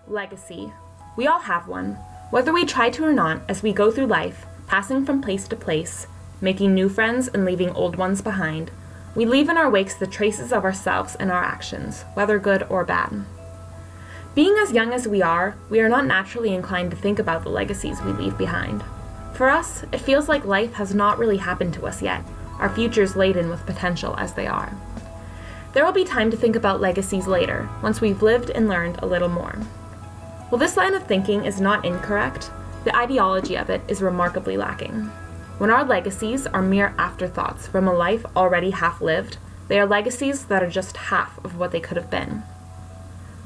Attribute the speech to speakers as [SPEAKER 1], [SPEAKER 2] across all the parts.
[SPEAKER 1] Legacy. We all have one, whether we try to or not, as we go through life, passing from place to place, making new friends and leaving old ones behind. We leave in our wakes the traces of ourselves and our actions, whether good or bad. Being as young as we are not naturally inclined to think about the legacies we leave behind. For us, it feels like life has not really happened to us yet, our futures laden with potential as they are. There will be time to think about legacies later, once we've lived and learned a little more. While this line of thinking is not incorrect, the ideology of it is remarkably lacking. When our legacies are mere afterthoughts from a life already half lived, they are legacies that are just half of what they could have been.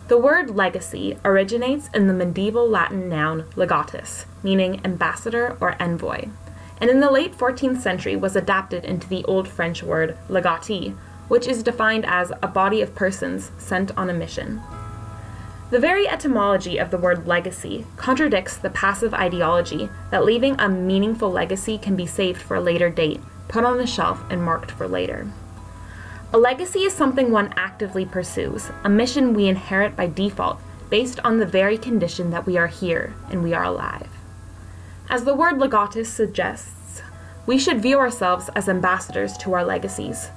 [SPEAKER 1] The word legacy originates in the medieval Latin noun legatus, meaning ambassador or envoy, and in the late 14th century was adapted into the Old French word legatee, which is defined as a body of persons sent on a mission. The very etymology of the word legacy contradicts the passive ideology that leaving a meaningful legacy can be saved for a later date, put on the shelf, and marked for later. A legacy is something one actively pursues, a mission we inherit by default, based on the very condition that we are here and we are alive. As the word legatus suggests, we should view ourselves as ambassadors to our legacies,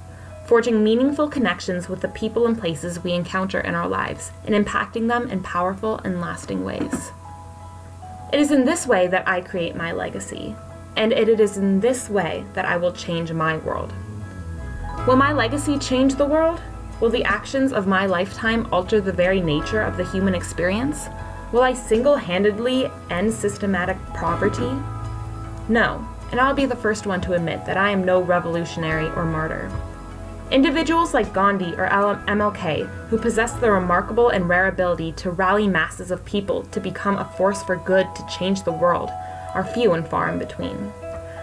[SPEAKER 1] forging meaningful connections with the people and places we encounter in our lives, and impacting them in powerful and lasting ways. It is in this way that I create my legacy, and it is in this way that I will change my world. Will my legacy change the world? Will the actions of my lifetime alter the very nature of the human experience? Will I single-handedly end systematic poverty? No, and I'll be the first one to admit that I am no revolutionary or martyr. Individuals like Gandhi or MLK, who possess the remarkable and rare ability to rally masses of people to become a force for good to change the world, are few and far in between.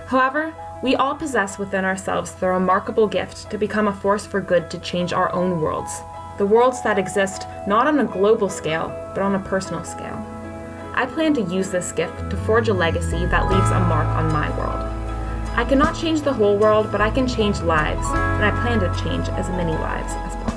[SPEAKER 1] However, we all possess within ourselves the remarkable gift to become a force for good to change our own worlds, the worlds that exist not on a global scale, but on a personal scale. I plan to use this gift to forge a legacy that leaves a mark on my world. I cannot change the whole world, but I can change lives, and I plan to change as many lives as possible.